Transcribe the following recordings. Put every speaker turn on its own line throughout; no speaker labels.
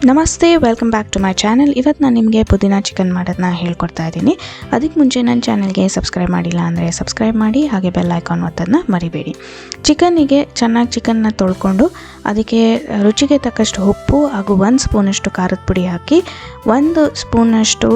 ನಮಸ್ತೆ, welcome back to my channel. ಇವತ್ತು ನಾನು ನಿಮಗೆ ಪುದೀನಾ ಚಿಕನ್ ಮಾಡೋದನ್ನ ಹೇಳ್ಕೊಡ್ತಾ ಇದ್ದೀನಿ. ಅದಕ್ಕೆ ಮುಂಚೆ ನನ್ನ ಚಾನಲ್ಗೆ ಸಬ್ಸ್ಕ್ರೈಬ್ ಮಾಡಿಲ್ಲ ಅಂದರೆ ಸಬ್ಸ್ಕ್ರೈಬ್ ಮಾಡಿ, ಹಾಗೆ ಬೆಲ್ ಐಕಾನ್ ಒತ್ತೋದನ್ನ ಮರಿಬೇಡಿ. ಚಿಕನ್ನಿಗೆ ಚೆನ್ನಾಗಿ ಚಿಕನ್ನ ತೊಳ್ಕೊಂಡು ಅದಕ್ಕೆ ರುಚಿಗೆ ತಕ್ಕಷ್ಟು ಉಪ್ಪು ಹಾಗೂ 1 ಸ್ಪೂನಷ್ಟು ಖಾರದ ಪುಡಿ ಹಾಕಿ 1 ಸ್ಪೂನಷ್ಟು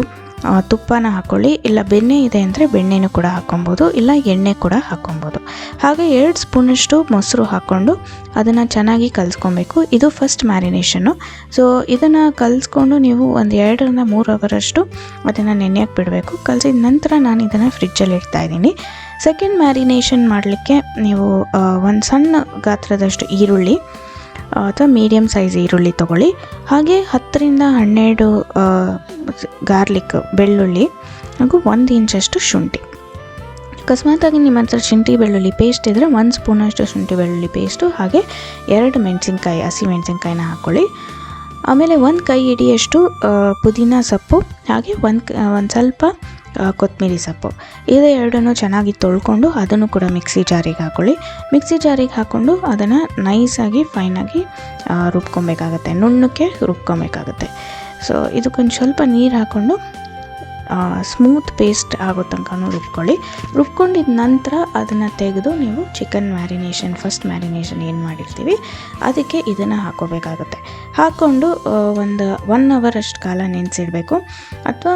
ತುಪ್ಪನ ಹಾಕ್ಕೊಳ್ಳಿ. ಇಲ್ಲ ಬೆಣ್ಣೆ ಇದೆ ಅಂದರೆ ಬೆಣ್ಣೆನೂ ಕೂಡ ಹಾಕ್ಕೊಬೋದು, ಇಲ್ಲ ಎಣ್ಣೆ ಕೂಡ ಹಾಕ್ಕೊಬೋದು. ಹಾಗೆ 2 ಸ್ಪೂನಷ್ಟು ಮೊಸರು ಹಾಕ್ಕೊಂಡು ಅದನ್ನು ಚೆನ್ನಾಗಿ ಕಲಿಸ್ಕೊಬೇಕು. ಇದು ಫಸ್ಟ್ ಮ್ಯಾರಿನೇಷನ್ನು. ಸೊ ಇದನ್ನು ಕಲಿಸ್ಕೊಂಡು ನೀವು ಒಂದು 2 ರಿಂದ 3 ಅವರಷ್ಟು ಅದನ್ನು ನೆನೆಯಕ್ಕೆ ಬಿಡಬೇಕು. ಕಲಿಸಿದ ನಂತರ ನಾನು ಇದನ್ನು ಫ್ರಿಜ್ಜಲ್ಲಿ ಇಡ್ತಾಯಿದ್ದೀನಿ. ಸೆಕೆಂಡ್ ಮ್ಯಾರಿನೇಷನ್ ಮಾಡಲಿಕ್ಕೆ ನೀವು ಒಂದು ಸಣ್ಣ ಗಾತ್ರದಷ್ಟು ಈರುಳ್ಳಿ ಅಥವಾ ಮೀಡಿಯಮ್ ಸೈಜ್ ಈರುಳ್ಳಿ ತೊಗೊಳ್ಳಿ. ಹಾಗೆ 10 ರಿಂದ 12 ಗಾರ್ಲಿಕ್ ಬೆಳ್ಳುಳ್ಳಿ ಹಾಗೂ 1 ಇಂಚಷ್ಟು ಶುಂಠಿ. ಅಕಸ್ಮಾತಾಗಿ ನಿಮ್ಮ ಹತ್ರ ಶುಂಠಿ ಬೆಳ್ಳುಳ್ಳಿ ಪೇಸ್ಟ್ ಇದ್ದರೆ 1 ಸ್ಪೂನಷ್ಟು ಶುಂಠಿ ಬೆಳ್ಳುಳ್ಳಿ ಪೇಸ್ಟು, ಹಾಗೆ 2 ಮೆಣಸಿನ್ಕಾಯಿ, ಹಸಿ ಮೆಣಸಿನ್ಕಾಯಿನ ಹಾಕ್ಕೊಳ್ಳಿ. ಆಮೇಲೆ 1 ಕೈ ಹಿಡಿಯಷ್ಟು ಪುದೀನ ಸೊಪ್ಪು, ಹಾಗೆ ಒಂದು ಸ್ವಲ್ಪ ಕೊತ್ತಂಬರಿ ಸೊಪ್ಪು. ಇದು ಎರಡನ್ನೂ ಚೆನ್ನಾಗಿ ತೊಳ್ಕೊಂಡು ಅದನ್ನು ಕೂಡ ಮಿಕ್ಸಿ ಜಾರಿಗೆ ಹಾಕ್ಕೊಳ್ಳಿ. ಮಿಕ್ಸಿ ಜಾರಿಗೆ ಹಾಕ್ಕೊಂಡು ಅದನ್ನು ನೈಸಾಗಿ ಫೈನಾಗಿ ರುಬ್ಕೊಬೇಕಾಗತ್ತೆ, ನುಣ್ಣಕ್ಕೆ ರುಬ್ಕೊಬೇಕಾಗತ್ತೆ. ಸೊ ಇದಕ್ಕೊಂದು ಸ್ವಲ್ಪ ನೀರು ಹಾಕ್ಕೊಂಡು ಸ್ಮೂತ್ ಪೇಸ್ಟ್ ಆಗೋ ತನಕ ರುಬ್ಕೊಂಡಿದ್ದ ನಂತರ ಅದನ್ನು ತೆಗೆದು ನೀವು ಚಿಕನ್ ಮ್ಯಾರಿನೇಷನ್, ಫಸ್ಟ್ ಮ್ಯಾರಿನೇಷನ್ ಏನು ಮಾಡಿರ್ತೀವಿ ಅದಕ್ಕೆ ಇದನ್ನು ಹಾಕ್ಕೋಬೇಕಾಗುತ್ತೆ. ಹಾಕ್ಕೊಂಡು ಒಂದು 1 ಅವರ್ ಅಷ್ಟು ಕಾಲ ನೆನೆಸಿಡಬೇಕು. ಅಥವಾ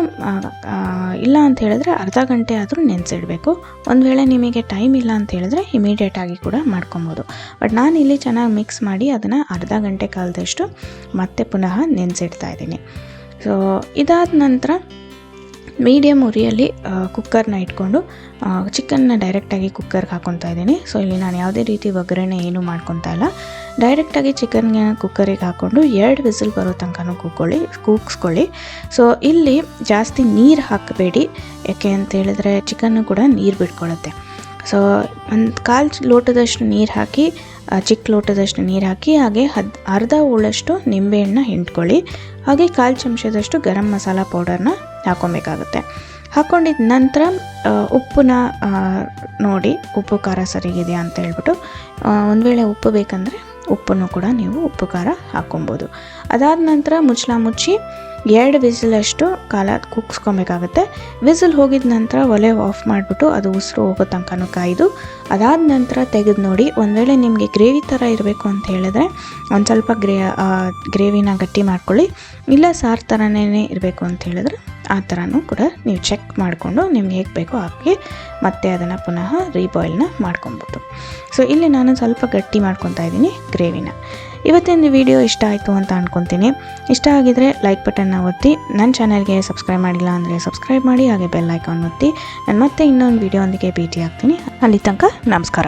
ಇಲ್ಲ ಅಂತ ಹೇಳಿದ್ರೆ ಅರ್ಧ ಗಂಟೆ ಆದರೂ ನೆನೆಸಿಡಬೇಕು. ಒಂದು ವೇಳೆ ನಿಮಗೆ ಟೈಮ್ ಇಲ್ಲ ಅಂತ ಹೇಳಿದ್ರೆ ಇಮಿಡಿಯೇಟಾಗಿ ಕೂಡ ಮಾಡ್ಕೊಬೋದು. ಬಟ್ ನಾನು ಇಲ್ಲಿ ಚೆನ್ನಾಗಿ ಮಿಕ್ಸ್ ಮಾಡಿ ಅದನ್ನು ಅರ್ಧ ಗಂಟೆ ಕಾಲದಷ್ಟು ಮತ್ತೆ ಪುನಃ ನೆನೆಸಿಡ್ತಾ ಇದ್ದೀನಿ. ಸೊ ಇದಾದ ನಂತರ ಮೀಡಿಯಮ್ ಉರಿಯಲ್ಲಿ ಕುಕ್ಕರ್ನ ಇಟ್ಕೊಂಡು ಚಿಕನ್ನ ಡೈರೆಕ್ಟಾಗಿ ಕುಕ್ಕರ್ಗೆ ಹಾಕ್ಕೊತಾ ಇದ್ದೀನಿ. ಸೊ ಇಲ್ಲಿ ನಾನು ಯಾವುದೇ ರೀತಿ ಒಗ್ಗರಣೆ ಏನೂ ಮಾಡ್ಕೊತಾ ಇಲ್ಲ. ಡೈರೆಕ್ಟಾಗಿ ಚಿಕನ್ಗೆ ಕುಕ್ಕರಿಗೆ ಹಾಕ್ಕೊಂಡು 2 ವಿಸಿಲ್ ಬರೋ ತನಕ ಕೂಗಿಸ್ಕೊಳ್ಳಿ. ಸೊ ಇಲ್ಲಿ ಜಾಸ್ತಿ ನೀರು ಹಾಕಬೇಡಿ, ಯಾಕೆ ಅಂತ ಹೇಳಿದ್ರೆ ಚಿಕನ್ನು ಕೂಡ ನೀರು ಬಿಟ್ಕೊಳ್ಳುತ್ತೆ. ಸೊ ಒಂದು 1/4 ಲೋಟದಷ್ಟು ನೀರು ಹಾಕಿ, ಚಿಕ್ಕ ಲೋಟದಷ್ಟು ನೀರು ಹಾಕಿ, ಹಾಗೆ ಅರ್ಧ ಹೋಳಷ್ಟು ನಿಂಬೆಹಣ್ಣು ಹಿಂಡ್ಕೊಳ್ಳಿ. ಹಾಗೆ 1/4 ಚಮಚದಷ್ಟು ಗರಂ ಮಸಾಲ ಪೌಡರ್ನ ಹಾಕ್ಕೊಬೇಕಾಗುತ್ತೆ. ಹಾಕ್ಕೊಂಡಿದ್ದ ನಂತರ ಉಪ್ಪನ್ನ ನೋಡಿ, ಉಪ್ಪು ಖಾರ ಸರಿಗಿದೆಯಾ ಅಂತ ಹೇಳ್ಬಿಟ್ಟು ಒಂದು ವೇಳೆ ಉಪ್ಪು ಬೇಕಂದರೆ ಉಪ್ಪನ್ನು ಕೂಡ ನೀವು ಉಪ್ಪು ಖಾರ ಹಾಕ್ಕೊಬೋದು. ಅದಾದ ನಂತರ ಮುಚ್ಚಿ 2 ವಿಸಿಲಷ್ಟು ಕಾಲ ಕೂಗಿಸ್ಕೊಬೇಕಾಗುತ್ತೆ. ವಿಸಿಲ್ ಹೋಗಿದ ನಂತರ ಒಲೆ ಆಫ್ ಮಾಡಿಬಿಟ್ಟು ಅದು ಉಸಿರು ಹೋಗೋ ತನಕ ಕಾಯ್ದು ಅದಾದ ನಂತರ ತೆಗೆದು ನೋಡಿ. ಒಂದು ವೇಳೆ ನಿಮಗೆ ಗ್ರೇವಿ ಥರ ಇರಬೇಕು ಅಂತ ಹೇಳಿದ್ರೆ ಒಂದು ಸ್ವಲ್ಪ ಗ್ರೇವಿನ ಗಟ್ಟಿ ಮಾಡ್ಕೊಳ್ಳಿ. ಇಲ್ಲ ಸಾರು ಥರನೇ ಇರಬೇಕು ಅಂತ ಹೇಳಿದ್ರೆ ಆ ಥರನೂ ಕೂಡ ನೀವು ಚೆಕ್ ಮಾಡಿಕೊಂಡು ನಿಮ್ಗೆ ಹೇಗೆ ಬೇಕೋ ಹಾಕಿ ಮತ್ತೆ ಅದನ್ನು ಪುನಃ ರೀಬಾಯ್ಲ್ನ ಮಾಡ್ಕೊಬೋದು. ಸೊ ಇಲ್ಲಿ ನಾನು ಸ್ವಲ್ಪ ಗಟ್ಟಿ ಮಾಡ್ಕೊತಾ ಇದ್ದೀನಿ ಗ್ರೇವಿನ. ಇವತ್ತಿನ ವಿಡಿಯೋ ಇಷ್ಟ ಆಯಿತು ಅಂತ ಅಂದ್ಕೊತೀನಿ. ಇಷ್ಟ ಆಗಿದರೆ ಲೈಕ್ ಬಟನ್ನ ಒತ್ತಿ, ನನ್ನ ಚಾನಲ್ಗೆ ಸಬ್ಸ್ಕ್ರೈಬ್ ಮಾಡಿಲ್ಲ ಅಂದರೆ ಸಬ್ಸ್ಕ್ರೈಬ್ ಮಾಡಿ, ಹಾಗೆ ಬೆಲ್ ಐಕಾನ್ ಒತ್ತಿ. ನಾನು ಮತ್ತೆ ಇನ್ನೊಂದು ವಿಡಿಯೋ ಒಂದಿಗೆ ಭೇಟಿ ಆಗ್ತೀನಿ. ಅಲ್ಲಿ ತನಕ ನಮಸ್ಕಾರ.